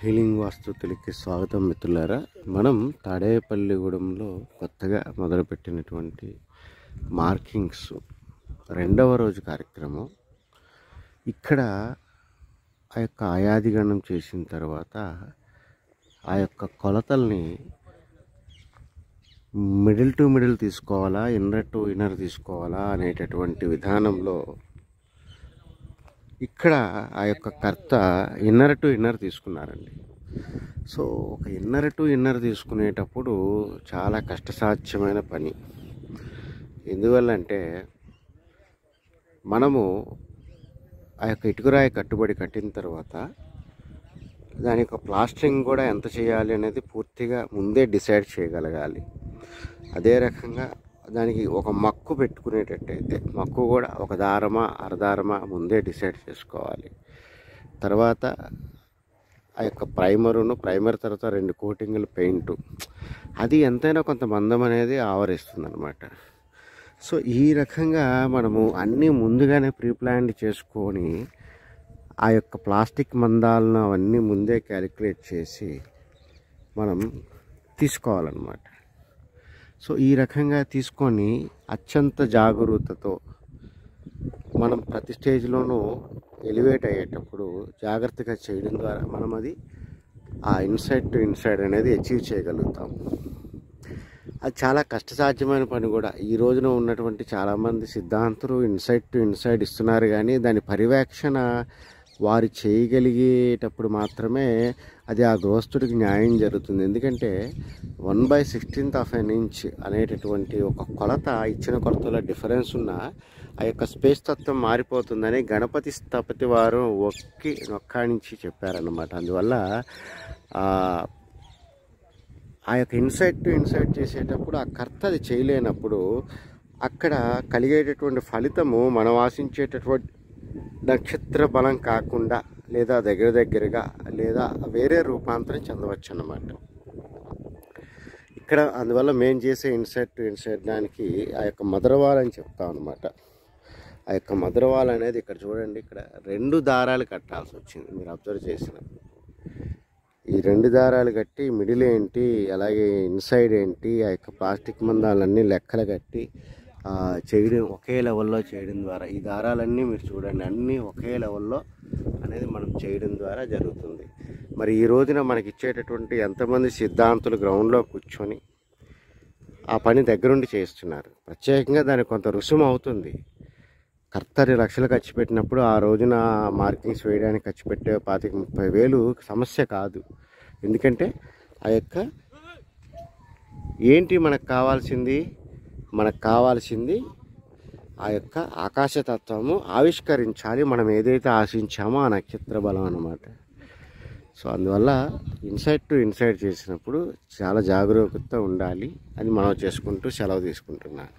Healing వాస్తుతులకి స్వాగతం మిత్రులారా. మనం తాడేపల్లిగూడెంలో కొత్తగా మొదలుపెట్టినటువంటి మార్కింగ్స్ రెండవ రోజు కార్యక్రమం. ఇక్కడ ఆ యొక్క ఆయాదిగణం చేసిన తర్వాత ఆ యొక్క కొలతల్ని మిడిల్ టు మిడిల్ తీసుకోవాలా, ఇన్నర్ టు ఇన్నర్ తీసుకోవాలా అనేటటువంటి విధానంలో ఇక్కడ ఆ యొక్క కర్త ఇన్నర్ టు ఇన్నర్ తీసుకున్నారండి. సో ఒక ఇన్నర్ టు ఇన్నర్ తీసుకునేటప్పుడు చాలా కష్టసాధ్యమైన పని. ఎందువల్లంటే మనము ఆ యొక్క ఇటుకరాయి కట్టుబడి కట్టిన తర్వాత దాని యొక్క ప్లాస్టరింగ్ కూడా ఎంత చేయాలి అనేది పూర్తిగా ముందే డిసైడ్ చేయగలగాలి. అదే రకంగా దానికి ఒక మక్కు పెట్టుకునేటట్టయితే మక్కు కూడా ఒక దారమా అరదారమా ముందే డిసైడ్ చేసుకోవాలి. తర్వాత ఆ యొక్క ప్రైమర్ తర్వాత 2 కోటింగులు పెయింటు, అది ఎంతైనా కొంత మందం అనేది ఆవరిస్తుంది అనమాట. సో ఈ రకంగా మనము అన్నీ ముందుగానే ప్రీప్లాన్ చేసుకొని ఆ యొక్క ప్లాస్టిక్ మందాలను అవన్నీ ముందే క్యాలిక్యులేట్ చేసి మనం తీసుకోవాలన్నమాట. సో ఈ రకంగా తీసుకొని అత్యంత జాగరూకతతో మనం ప్రతి స్టేజ్లోనూ ఎలివేట్ అయ్యేటప్పుడు జాగ్రత్తగా చేయడం ద్వారా మనం అది ఆ ఇన్సైడ్ టు ఇన్సైడ్ అనేది అచీవ్ చేయగలుగుతాం. అది చాలా కష్టసాధ్యమైన పని కూడా. ఈ రోజున ఉన్నటువంటి చాలామంది సిద్ధాంతులు ఇన్సైడ్ టు ఇన్సైడ్ ఇస్తున్నారు, కానీ దాని పర్యవేక్షణ వారు చేయగలిగేటప్పుడు మాత్రమే అది ఆ గృహస్థుడికి న్యాయం జరుగుతుంది. ఎందుకంటే 1/16 ఇంచ్ అనేటటువంటి ఒక కొలత ఇచ్చిన కొలతలో డిఫరెన్స్ ఉన్న ఆ యొక్క స్పేస్ తత్వం మారిపోతుందని గణపతి స్థపతి వారు నొక్కాణించి చెప్పారన్నమాట. అందువల్ల ఆ యొక్క ఇన్సైడ్ టు ఇన్సైడ్ చేసేటప్పుడు ఆ కర్త అది చేయలేనప్పుడు అక్కడ కలిగేటటువంటి ఫలితము మనం ఆశించేటటువంటి నక్షత్ర బలం కాకుండా లేదా దగ్గరగా లేదా వేరే రూపాంతరం చెందవచ్చు అన్నమాట. ఇక్కడ అందువల్ల మేము చేసే ఇన్సైడ్ టు ఇన్సైడ్ దానికి ఆ యొక్క మదరవాల్ అని చెప్తాం అనమాట. ఆ యొక్క మదరవాల్ అనేది ఇక్కడ చూడండి, ఇక్కడ 2 దారాలు కట్టాల్సి వచ్చింది. మీరు అబ్జర్వ్ చేసిన ఈ 2 దారాలు కట్టి మిడిల్ ఏంటి, అలాగే ఇన్సైడ్ ఏంటి, ఆ యొక్క ప్లాస్టిక్ మందాలన్నీ లెక్కలు కట్టి చేయడం ఒకే లెవెల్లో చేయడం ద్వారా ఈ దారాలన్నీ మీరు చూడండి అన్నీ ఒకే లెవెల్లో అనేది మనం చేయడం ద్వారా జరుగుతుంది. మరి ఈ రోజున మనకి ఇచ్చేటటువంటి ఎంతమంది సిద్ధాంతులు గ్రౌండ్లో కూర్చొని ఆ పని దగ్గరుండి చేస్తున్నారు. ప్రత్యేకంగా దానికి కొంత రుసుము అవుతుంది. కర్త 2 లక్షలు ఖర్చు పెట్టినప్పుడు ఆ రోజున మార్కింగ్స్ వేయడానికి ఖర్చు పెట్టే 25-30 వేలు సమస్య కాదు. ఎందుకంటే ఆ యొక్క ఏంటి మనకు కావాల్సింది ఆ యొక్క ఆకాశతత్వము ఆవిష్కరించాలి. మనం ఏదైతే ఆశించామో ఆ నక్షత్ర బలం అన్నమాట. సో అందువల్ల ఇన్సైడ్ టు ఇన్సైడ్ చేసినప్పుడు చాలా జాగరూకత ఉండాలి అని మనం చేసుకుంటూ సెలవు తీసుకుంటున్నాను.